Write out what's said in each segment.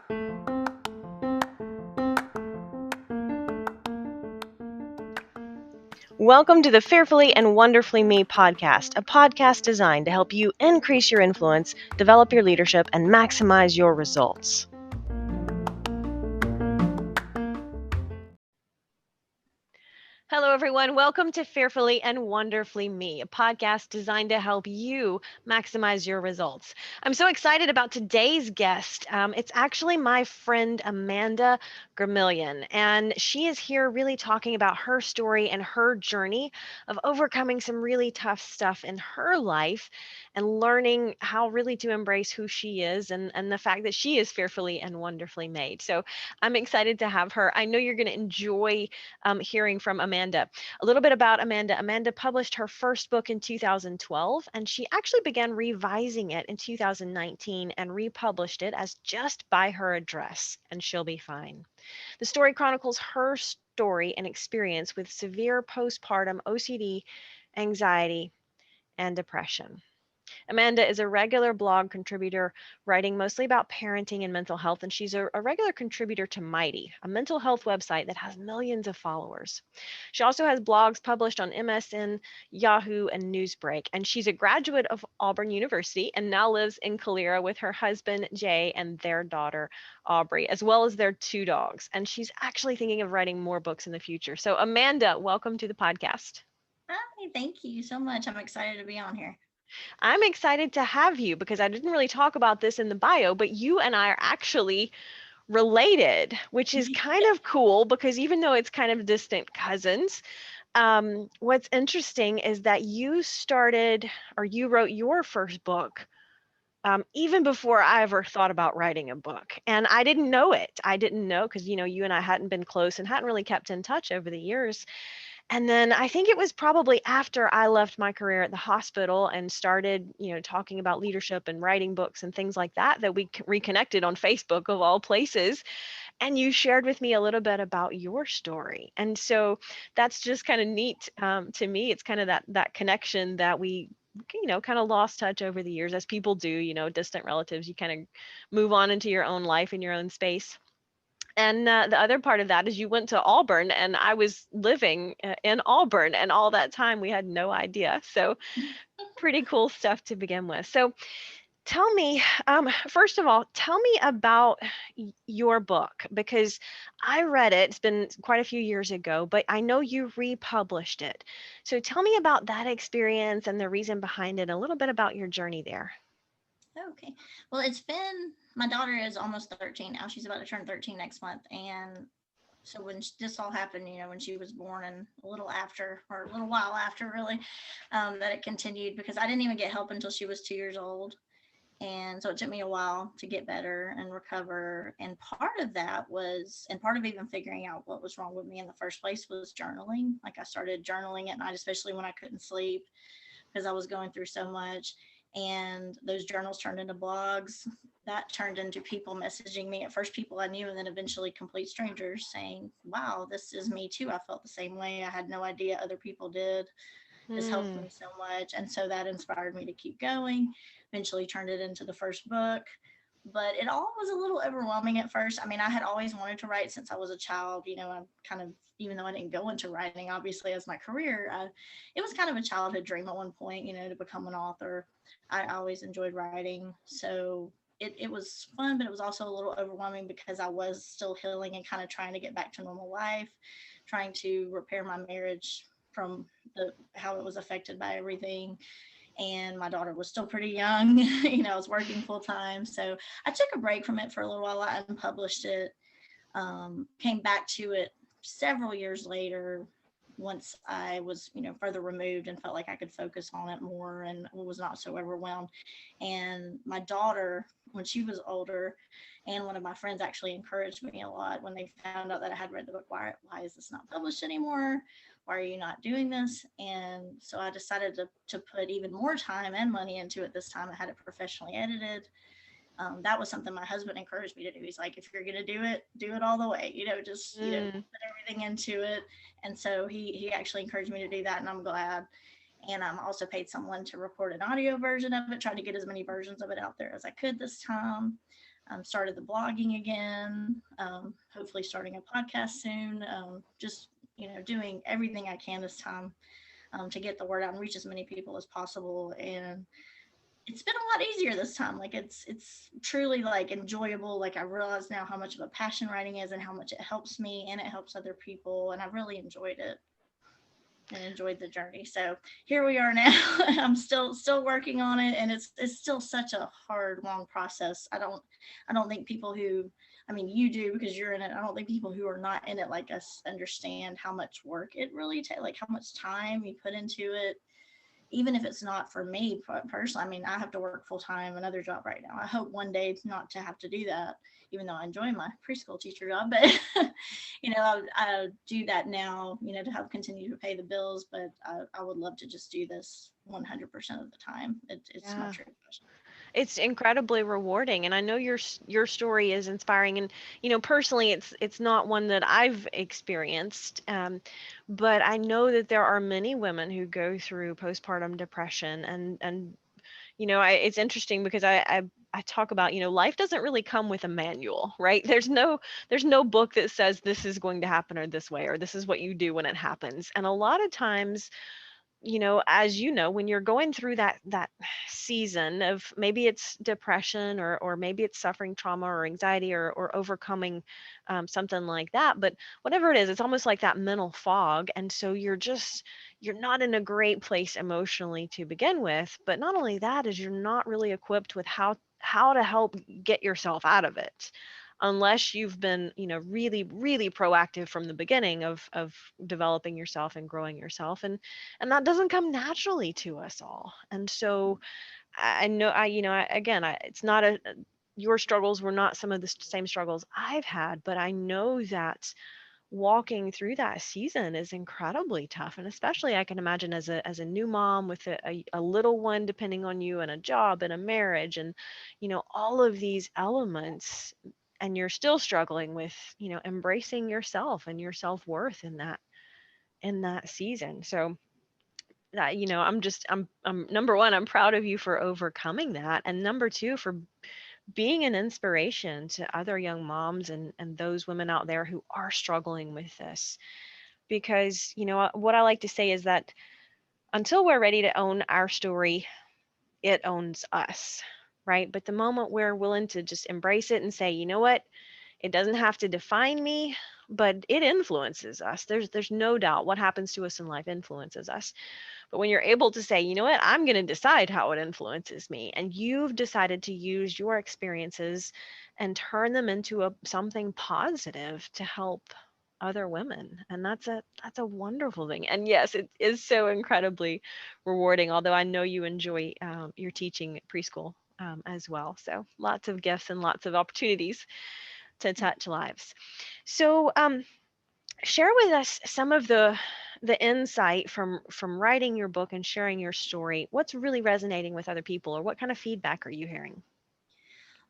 Welcome to the Fearfully and Wonderfully Me podcast, a podcast designed to help you increase your influence, develop your leadership, and maximize your results. Hello, everyone. Welcome to Fearfully and Wonderfully Me, a podcast designed to help you maximize your results. I'm so excited about today's guest. It's actually my friend Amanda Gremillion, and she is here really talking about her story and her journey of overcoming some really tough stuff in her life and learning how really to embrace who she is and the fact that she is fearfully and wonderfully made. So I'm excited to have her. I know you're going to enjoy hearing from Amanda. A little bit about Amanda. Amanda published her first book in 2012, and she actually began revising it in 2019 and republished it as Just By Her Address, and She'll Be Fine. The story chronicles her story and experience with severe postpartum OCD, anxiety, and depression. Amanda is a regular blog contributor, writing mostly about parenting and mental health, and she's a regular contributor to Mighty, a mental health website that has millions of followers. She also has blogs published on MSN, Yahoo, and Newsbreak, and she's a graduate of Auburn University and now lives in Calera with her husband, Jay, and their daughter, Aubrey, as well as their 2 dogs. And she's actually thinking of writing more books in the future. So, Amanda, welcome to the podcast. Hi, thank you so much. I'm excited to be on here. I'm excited to have you because I didn't really talk about this in the bio, but you and I are actually related, which is kind of cool because even though it's kind of distant cousins, what's interesting is that you started or you wrote your first book even before I ever thought about writing a book. And I didn't know it. I didn't know because, you and I hadn't been close and hadn't really kept in touch over the years. And then I think it was probably after I left my career at the hospital and started, talking about leadership and writing books and things like that, that we reconnected on Facebook of all places. And you shared with me a little bit about your story. And so that's just kind of neat to me. It's kind of that connection that we, kind of lost touch over the years as people do, distant relatives, you kind of move on into your own life in your own space. And the other part of that is you went to Auburn, and I was living in Auburn, and all that time we had no idea. So, pretty cool stuff to begin with. So, tell me, first of all, tell me about your book because I read it. It's been quite a few years ago, but I know you republished it. So, tell me about that experience and the reason behind it, a little bit about your journey there. Okay. Well, my daughter is almost 13 now. She's about to turn 13 next month. And so when this all happened, when she was born and a little after, or a little while after, really, that it continued because I didn't even get help until she was 2 years old. And so it took me a while to get better and recover. And part of even figuring out what was wrong with me in the first place was journaling. Like I started journaling at night, especially when I couldn't sleep because I was going through so much. And those journals turned into blogs. That turned into people messaging me. At first, people I knew, and then eventually complete strangers saying, wow, this is me too. I felt the same way. I had no idea other people did. This helped Hmm. me so much. And so that inspired me to keep going. Eventually turned it into the first book. But it all was a little overwhelming at first. I mean, I had always wanted to write since I was a child. I'm kind of, even though I didn't go into writing, obviously, as my career, it was kind of a childhood dream at one point, to become an author. I always enjoyed writing. So it was fun, but it was also a little overwhelming because I was still healing and kind of trying to get back to normal life, trying to repair my marriage from how it was affected by everything. And my daughter was still pretty young. I was working full time. So I took a break from it for a little while. I unpublished it, came back to it several years later once I was, further removed and felt like I could focus on it more and was not so overwhelmed. And my daughter, when she was older, and one of my friends actually encouraged me a lot when they found out that I had read the book. Why is this not published anymore? Why are you not doing this? And so I decided to put even more time and money into it this time. I had it professionally edited. That was something my husband encouraged me to do. He's like, if you're going to do it all the way, just, Mm. put everything into it. And so he actually encouraged me to do that. And I'm glad. And I also paid someone to record an audio version of it, tried to get as many versions of it out there as I could this time. Started the blogging again, hopefully starting a podcast soon. Just, doing everything I can this time to get the word out and reach as many people as possible. And it's been a lot easier this time. Like it's truly like enjoyable. Like I realize now how much of a passion writing is and how much it helps me and it helps other people. And I've really enjoyed it and enjoyed the journey. So here we are now. I'm still working on it, and it's still such a hard, long process. I don't think people who, I mean, you do because you're in it. I don't think people who are not in it like us understand how much work it really takes, like how much time you put into it. Even if it's not for me personally, I mean, I have to work full time, another job right now. I hope one day not to have to do that, even though I enjoy my preschool teacher job. But I do that now, to help continue to pay the bills. But I would love to just do this 100% of the time. It's my Yeah. true passion. It's incredibly rewarding, and I know your story is inspiring. And personally, it's not one that I've experienced, but I know that there are many women who go through postpartum depression, and it's interesting because I talk about, life doesn't really come with a manual, right? There's no book that says this is going to happen or this way or this is what you do when it happens. And a lot of times, as when you're going through that season of, maybe it's depression, or maybe it's suffering trauma or anxiety, or overcoming something like that, but whatever it is, it's almost like that mental fog. And so you're not in a great place emotionally to begin with. But not only that, is you're not really equipped with how to help get yourself out of it, unless you've been, really really proactive from the beginning of developing yourself and growing yourself. And that doesn't come naturally to us all. And so I know, again, it's not your struggles were not some of the same struggles I've had, but I know that walking through that season is incredibly tough. And especially, I can imagine, as a new mom with a little one depending on you, and a job and a marriage, and all of these elements, and you're still struggling with embracing yourself and your self-worth in that season. So that, I'm number one, I'm proud of you for overcoming that, and number two, for being an inspiration to other young moms, and those women out there who are struggling with this. Because what I like to say is that until we're ready to own our story, it owns us, right? But the moment we're willing to just embrace it and say, you know what, it doesn't have to define me, but it influences us. There's no doubt what happens to us in life influences us. But when you're able to say, you know what, I'm going to decide how it influences me, and you've decided to use your experiences and turn them into something positive to help other women, and that's a wonderful thing. And yes, it is so incredibly rewarding. Although I know you enjoy your teaching preschool as well, so lots of gifts and lots of opportunities to touch lives. So share with us some of the insight from writing your book and sharing your story. What's really resonating with other people, or what kind of feedback are you hearing?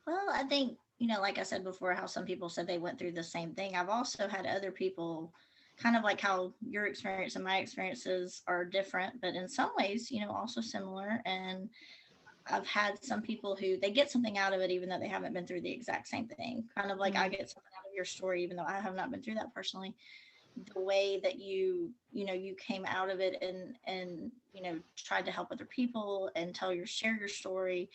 Well, I think, like I said before, how some people said they went through the same thing. I've also had other people, kind of like how your experience and my experiences are different, but in some ways, also similar. And I've had some people who they get something out of it, even though they haven't been through the exact same thing. Kind of like I Mm. get something out of your story, even though I have not been through that personally. The way that you came out of it and tried to help other people and share your story.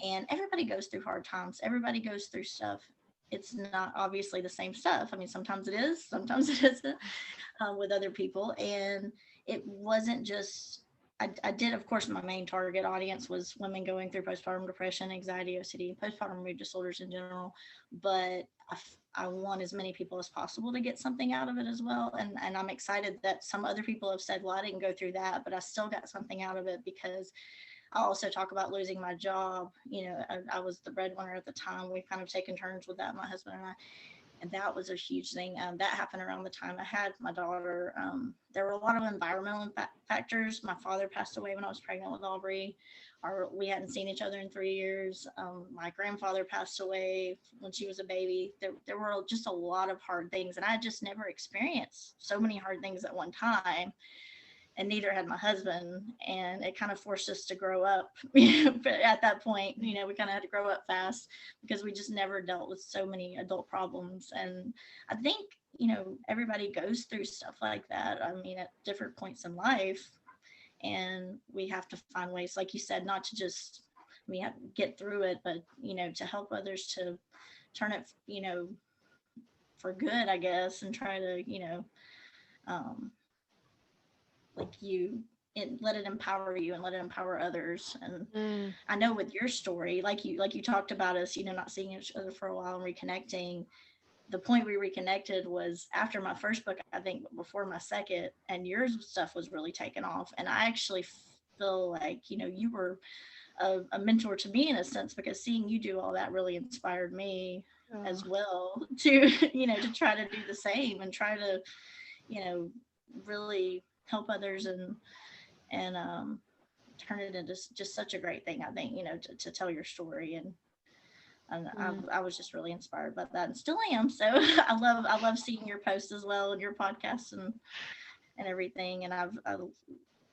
And everybody goes through hard times. Everybody goes through stuff. It's not obviously the same stuff. I mean, sometimes it is, sometimes it isn't, with other people. And it wasn't just, I did, of course, my main target audience was women going through postpartum depression, anxiety, OCD, postpartum mood disorders in general. But I want as many people as possible to get something out of it as well. And I'm excited that some other people have said, well, I didn't go through that, but I still got something out of it, because I also talk about losing my job. I was the breadwinner at the time. We've kind of taken turns with that, my husband and I, and that was a huge thing. That happened around the time I had my daughter. There were a lot of environmental factors. My father passed away when I was pregnant with Aubrey. We hadn't seen each other in 3 years. My grandfather passed away when she was a baby. There were just a lot of hard things, and I just never experienced so many hard things at one time. and neither had my husband, and it kind of forced us to grow up. But at that point, we kind of had to grow up fast because we just never dealt with so many adult problems. And I think everybody goes through stuff like that, I mean, at different points in life, and we have to find ways, like you said, not to just, I mean, get through it, but to help others to turn it for good, I guess, and try to um, like let it empower you and let it empower others. And Mm, I know with your story, like you talked about us, not seeing each other for a while and reconnecting. The point we reconnected was after my first book, I think, before my second, and your stuff was really taken off. And I actually feel like you were a mentor to me in a sense, because seeing you do all that really inspired me oh, as well to to try to do the same and try to you know really help others, and turn it into just such a great thing, I think, to tell your story. And mm. I was just really inspired by that, and still am. So I love seeing your posts as well, and your podcasts, and everything. And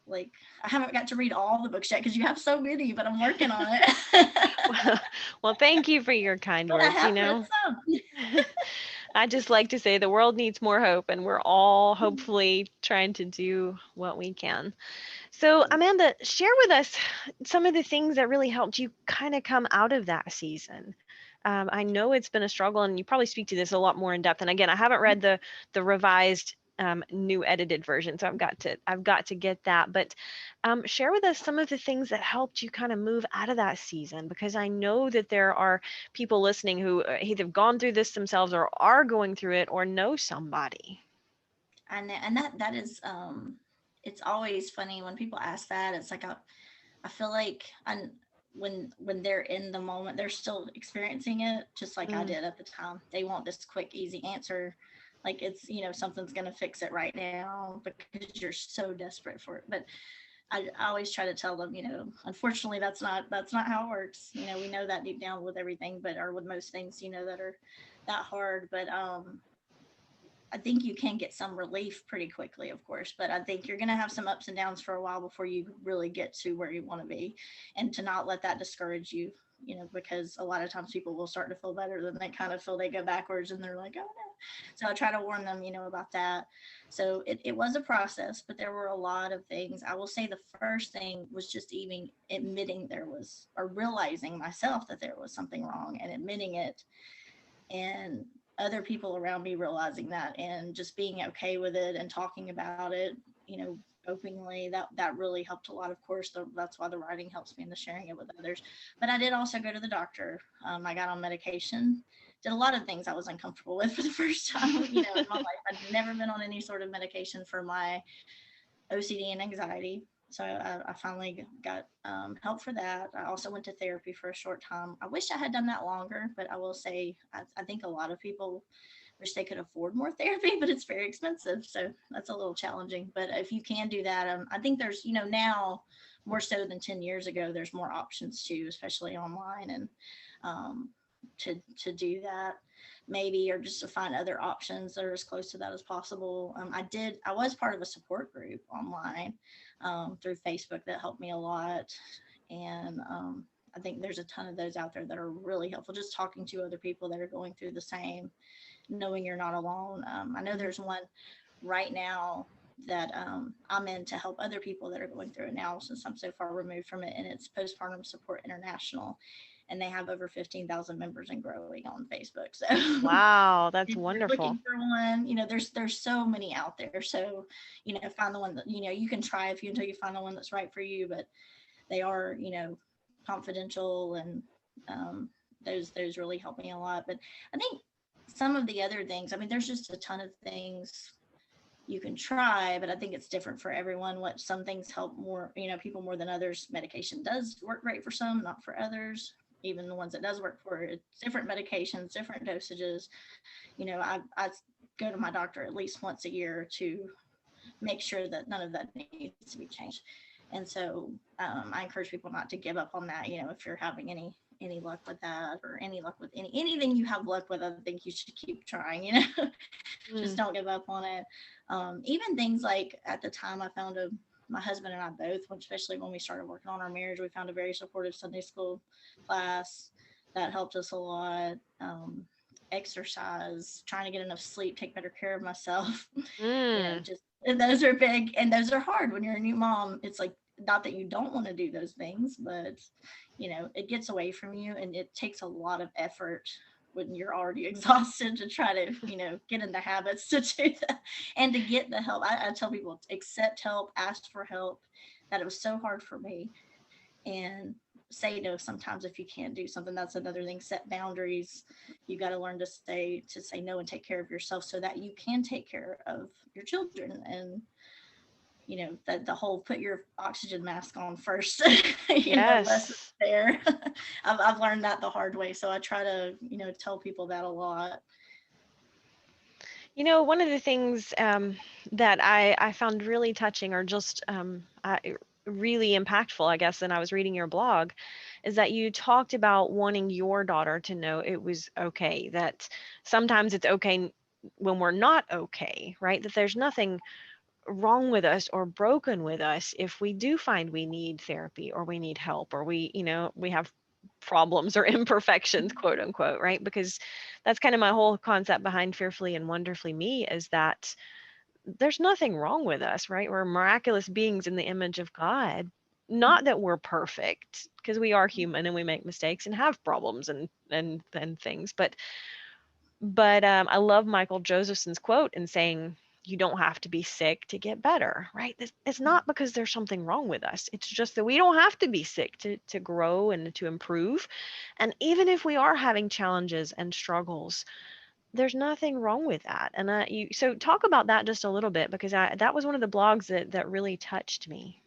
like, I haven't got to read all the books yet because you have so many, but I'm working on it. Well, well, thank you for your kind But I words. have read some. I just like to say the world needs more hope, and we're all hopefully trying to do what we can. So, Amanda, share with us some of the things that really helped you kind of come out of that season. I know it's been a struggle, and you probably speak to this a lot more in depth. And again, I haven't read the revised, new edited version, so I've got to get that. But share with us some of the things that helped you kind of move out of that season, because I know that there are people listening who either have gone through this themselves or are going through it or know somebody. And that is, it's always funny when people ask that. It's like I feel like when they're in the moment, they're still experiencing it just like I Mm, did at the time. They want this quick, easy answer, like it's something's gonna fix it right now because you're so desperate for it. But I always try to tell them, unfortunately, that's not how it works. We know that deep down with everything, but or with most things, that are that hard. But I think you can get some relief pretty quickly, of course, but I think you're going to have some ups and downs for a while before you really get to where you want to be, and to not let that discourage you, because a lot of times people will start to feel better, then they kind of feel they go backwards and they're like, oh no. So I try to warn them, about that. So it was a process, but there were a lot of things. I will say the first thing was just even admitting there was, or realizing myself that there was something wrong and admitting it, and other people around me realizing that and just being okay with it and talking about it, openly. That really helped a lot. Of course, that's why the writing helps me, and the sharing it with others. But I did also go to the doctor. I got on medication, did a lot of things I was uncomfortable with for the first time, in my life. I'd never been on any sort of medication for my OCD and anxiety. So I finally got help for that. I also went to therapy for a short time. I wish I had done that longer, but I will say I think a lot of people wish they could afford more therapy, but it's very expensive. So that's a little challenging. But if you can do that, I think there's, now more so than 10 years ago, there's more options too, especially online, and um, to do that maybe, or just to find other options that are as close to that as possible. I was part of a support group online through Facebook that helped me a lot. And I think there's a ton of those out there that are really helpful, just talking to other people that are going through the same, knowing you're not alone. I know there's one right now that I'm in to help other people that are going through it now, since I'm so far removed from it, and it's Postpartum Support International, and they have over 15,000 members and growing on Facebook. So wow, that's if you're looking wonderful. for one, there's so many out there. So find the one that you can try a few until you find the one that's right for you. But they are confidential, and those really help me a lot. But I think some of the other things, I mean, there's just a ton of things you can try, but I think it's different for everyone. What some things help more, people more than others. Medication does work great for some, not for others. Even the ones that does work for, it's different medications, different dosages. I go to my doctor at least once a year to make sure that none of that needs to be changed. And so I encourage people not to give up on that. If you're having any luck with that, or any luck with anything you have luck with, I think you should keep trying. Just Mm, don't give up on it. Even things like, at the time, I found my husband and I both, especially when we started working on our marriage, we found a very supportive Sunday school class that helped us a lot. Exercise, trying to get enough sleep, take better care of myself. Mm. Just, and those are big, and those are hard when you're a new mom. It's like, not that you don't want to do those things, but it gets away from you, and it takes a lot of effort when you're already exhausted to try to get in the habits to do that and to get the help. I tell people, accept help, ask for help. That it was so hard for me, and say no sometimes if you can't do something. That's another thing. Set boundaries. You got to learn to say no and take care of yourself so that you can take care of your children. And that the whole put your oxygen mask on first. Lesson Yes. there. I've learned that the hard way, so I try to tell people that a lot. One of the things that I found really touching, or just really impactful, I guess, and I was reading your blog, is that you talked about wanting your daughter to know it was okay, that sometimes it's okay when we're not okay, right? That there's nothing wrong with us or broken with us if we do find we need therapy or we need help or we have problems or imperfections, quote unquote, right? Because that's kind of my whole concept behind Fearfully and Wonderfully Me, is that there's nothing wrong with us, right? We're miraculous beings in the image of God. Not that we're perfect, because we are human and we make mistakes and have problems and things, but I love Michael Josephson's quote in saying, you don't have to be sick to get better, right? It's not because there's something wrong with us. It's just that we don't have to be sick to grow and to improve. And even if we are having challenges and struggles, there's nothing wrong with that. And so talk about that just a little bit, because that was one of the blogs that really touched me.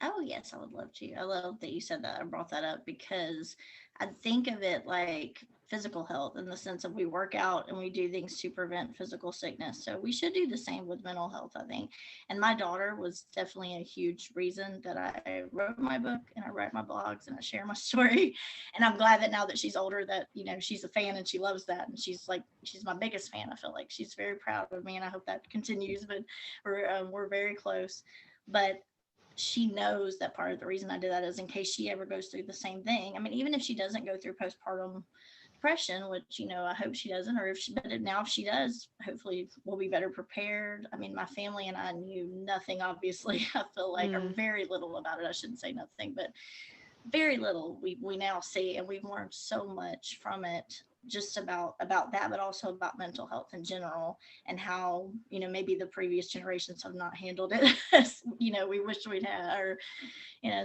Oh, yes, I would love to. I love that you said that. I brought that up because I think of it like physical health in the sense of we work out and we do things to prevent physical sickness. So we should do the same with mental health, I think. And my daughter was definitely a huge reason that I wrote my book and I write my blogs and I share my story. And I'm glad that now that she's older that, she's a fan and she loves that. And she's my biggest fan. I feel like she's very proud of me and I hope that continues, but we're very close. But she knows that part of the reason I did that is in case she ever goes through the same thing. I mean, even if she doesn't go through postpartum depression, which I hope she doesn't, or now if she does, hopefully we'll be better prepared. I mean, my family and I knew nothing, obviously. I feel like, or Mm, very little about it. I shouldn't say nothing, but very little we now see, and we've learned so much from it, just about that, but also about mental health in general, and how maybe the previous generations have not handled it as we wish we'd had, or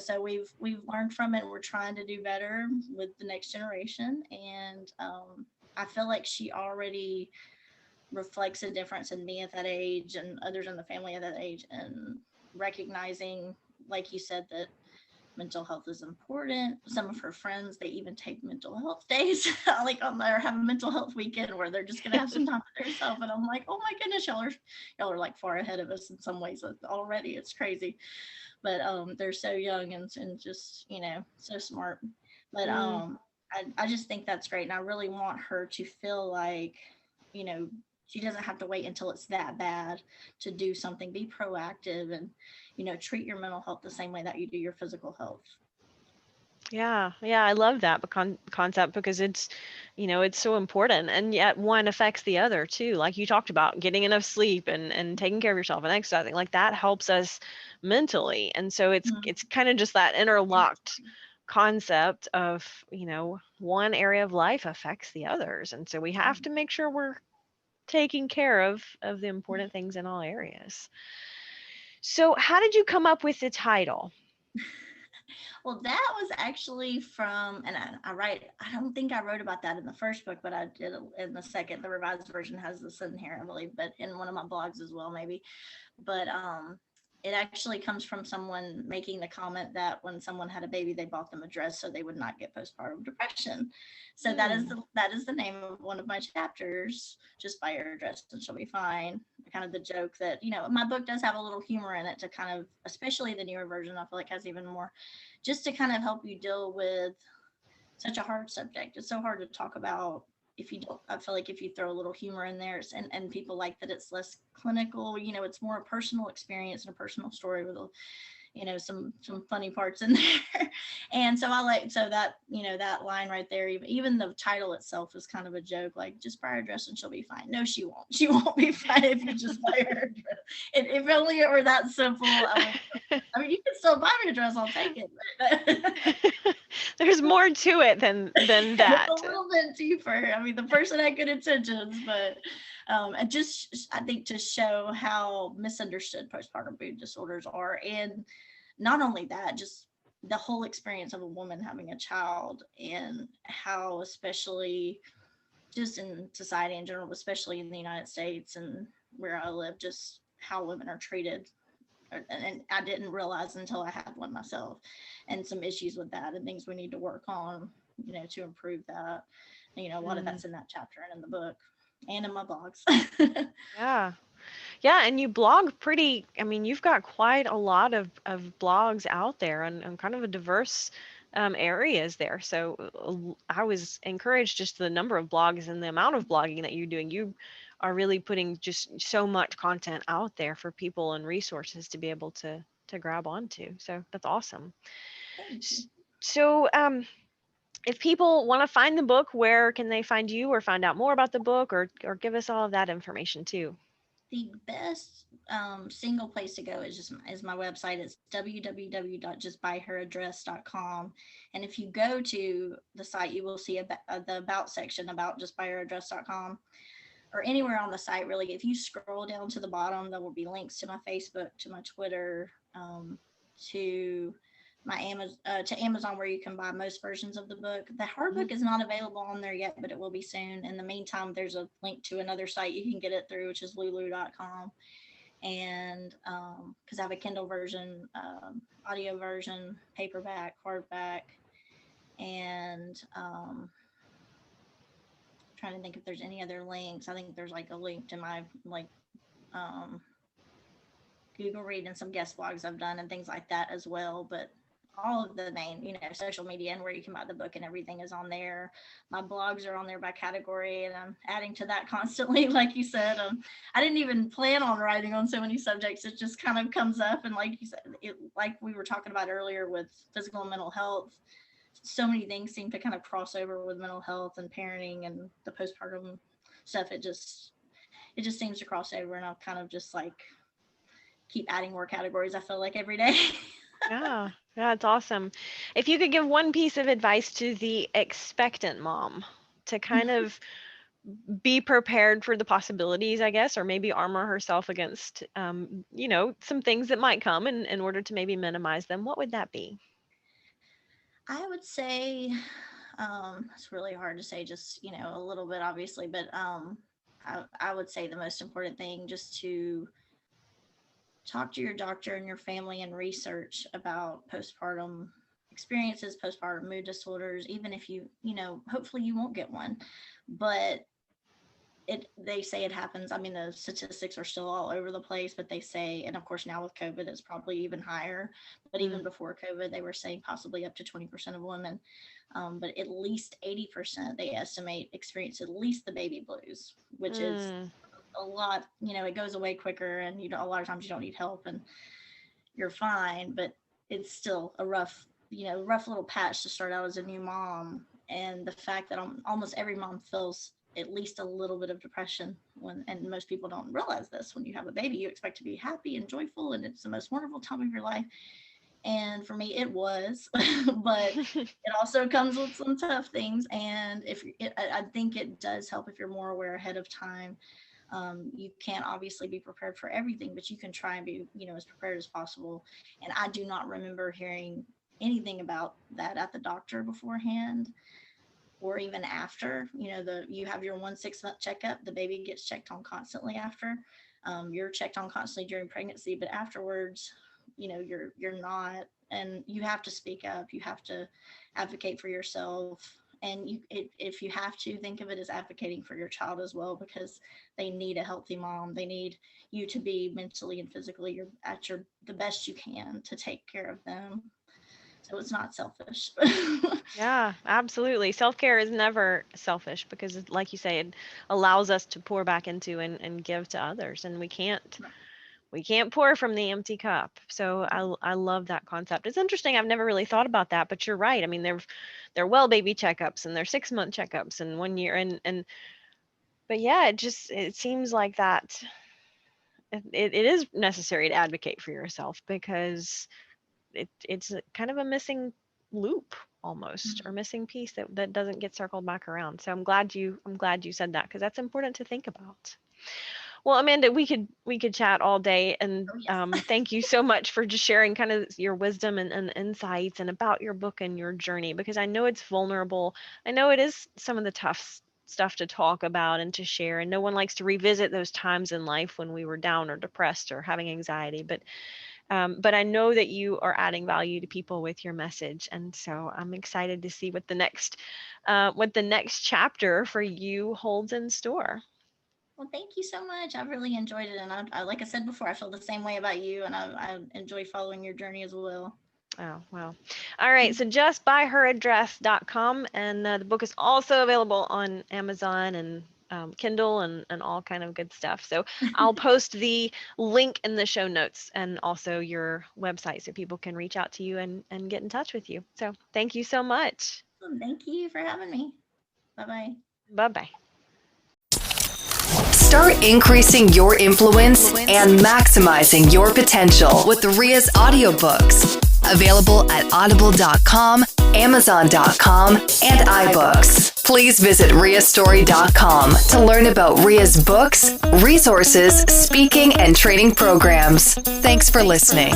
so we've learned from it. We're trying to do better with the next generation, and I feel like she already reflects a difference in me at that age and others in the family at that age, and recognizing, like you said, that mental health is important. Some of her friends, they even take mental health days, like on there, have a mental health weekend where they're just gonna have some time for themselves. And I'm like, oh my goodness, y'all are like far ahead of us in some ways already. It's crazy, but they're so young and just so smart. But mm. I just think that's great, and I really want her to feel like you know she doesn't have to wait until it's that bad to do something. Be proactive and treat your mental health the same way that you do your physical health. Yeah, yeah, I love that concept, because it's so important, and yet one affects the other too. Like you talked about, getting enough sleep and taking care of yourself and exercising, like that helps us mentally. And so it's Mhm. kind of just that interlocked concept of, one area of life affects the others, and so we have to make sure we're taking care of the important things in all areas. So, how did you come up with the title? Well, that was actually from, and I don't think I wrote about that in the first book, but I did in the second. The revised version has this in here, I believe, but in one of my blogs as well, maybe. But it actually comes from someone making the comment that when someone had a baby, they bought them a dress so they would not get postpartum depression. So Hmm. that is the name of one of my chapters. Just buy her a dress and she'll be fine. Kind of the joke that my book does have a little humor in it to kind of, especially the newer version, I feel like has even more, just to kind of help you deal with such a hard subject. It's so hard to talk about if you don't, I feel like if you throw a little humor in there, and people like that it's less clinical, it's more a personal experience and a personal story with a, some funny parts in there. And so I like, so that, that line right there, even the title itself is kind of a joke, like, just buy her dress and she'll be fine. No, she won't. She won't be fine if you just buy her dress. If only it were that simple. I mean, you can still buy me a dress, I'll take it. But There's more to it than it's a that. little bit deeper. I mean, the person had good intentions, but and just, I think, to show how misunderstood postpartum mood disorders are, and not only that, just the whole experience of a woman having a child, and how, especially just in society in general, especially in the United States and where I live, just how women are treated. And I didn't realize until I had one myself, and some issues with that and things we need to work on, to improve that. A lot of Mm, that's in that chapter and in the book and in my blogs. yeah. Yeah, and you blog pretty, I mean, you've got quite a lot of blogs out there and kind of a diverse areas there. So I was encouraged just the number of blogs and the amount of blogging that you're doing. You are really putting just so much content out there for people and resources to be able to grab onto. So that's awesome. Thank you. S- So, if people want to find the book, where can they find you or find out more about the book or give us all of that information too? The best single place to go is my website. It's www.justbuyheraddress.com. And if you go to the site, you will see the about section about justbuyheraddress.com, or anywhere on the site, really. If you scroll down to the bottom, there will be links to my Facebook, to my Twitter, to my Amazon, where you can buy most versions of the book. The hard Mhm. book is not available on there yet, but it will be soon. In the meantime, there's a link to another site you can get it through, which is lulu.com. And because I have a Kindle version, audio version, paperback, hardback, and trying to think if there's any other links. I think there's like a link to my um, Google Read and some guest blogs I've done and things like that as well. But all of the main, social media and where you can buy the book and everything is on there. My blogs are on there by category, and I'm adding to that constantly. Like you said, I didn't even plan on writing on so many subjects. It just kind of comes up, and like you said, like we were talking about earlier with physical and mental health, so many things seem to kind of cross over with mental health and parenting and the postpartum stuff. It just seems to cross over, and I'll kind of just like keep adding more categories, I feel like, every day. Yeah, yeah, it's awesome. If you could give one piece of advice to the expectant mom to kind of be prepared for the possibilities, I guess, or maybe armor herself against, some things that might come in order to maybe minimize them, what would that be? I would say, it's really hard to say, just, a little bit, obviously, but I would say the most important thing, just to talk to your doctor and your family and research about postpartum experiences, postpartum mood disorders, even if hopefully you won't get one. But they say it happens. I mean, the statistics are still all over the place, but they say, and of course now with COVID it's probably even higher, but Mm, even before COVID they were saying possibly up to 20% of women, but at least 80% they estimate experience at least the baby blues, which is mm, a lot. It goes away quicker, and a lot of times you don't need help and you're fine, but it's still a rough little patch to start out as a new mom. And the fact that almost every mom feels at least a little bit of depression, and most people don't realize this. When you have a baby, you expect to be happy and joyful, and it's the most wonderful time of your life. And for me, it was, but it also comes with some tough things. And I think it does help if you're more aware ahead of time. You can't obviously be prepared for everything, but you can try and be, as prepared as possible. And I do not remember hearing anything about that at the doctor beforehand, or even after. You have your 1 6 month checkup, the baby gets checked on constantly after. You're checked on constantly during pregnancy, but afterwards, you're not. And you have to speak up, you have to advocate for yourself. And if you have to, think of it as advocating for your child as well, because they need a healthy mom. They need you to be mentally and physically the best you can to take care of them. So it's not selfish. Yeah, absolutely. Self-care is never selfish because, like you say, it allows us to pour back into and give to others, and we can't pour from the empty cup. So I love that concept. It's interesting. I've never really thought about that, but you're right. I mean, they're well baby checkups and they're 6-month checkups and 1 year and but yeah, it seems like that it is necessary to advocate for yourself because it's kind of a missing loop almost or Mhm. missing piece that doesn't get circled back around. So I'm glad you said that because that's important to think about. Well, Amanda, we could chat all day, and Oh yes. thank you so much for just sharing kind of your wisdom and insights and about your book and your journey because I know it's vulnerable. I know it is some of the tough stuff to talk about and to share, and no one likes to revisit those times in life when we were down or depressed or having anxiety. But I know that you are adding value to people with your message, and so I'm excited to see what the next chapter for you holds in store. Well, thank you so much. I've really enjoyed it, and like I said before, I feel the same way about you, and I enjoy following your journey as well. Oh, well. All right. So just buyheraddress.com. And the book is also available on Amazon and Kindle and all kind of good stuff. So I'll post the link in the show notes and also your website so people can reach out to you and get in touch with you. So thank you so much. Well, thank you for having me. Bye bye. Bye bye. Start increasing your influence and maximizing your potential with Ria's audiobooks. Available at audible.com, amazon.com, and iBooks. Please visit riastory.com to learn about Ria's books, resources, speaking, and training programs. Thanks for listening.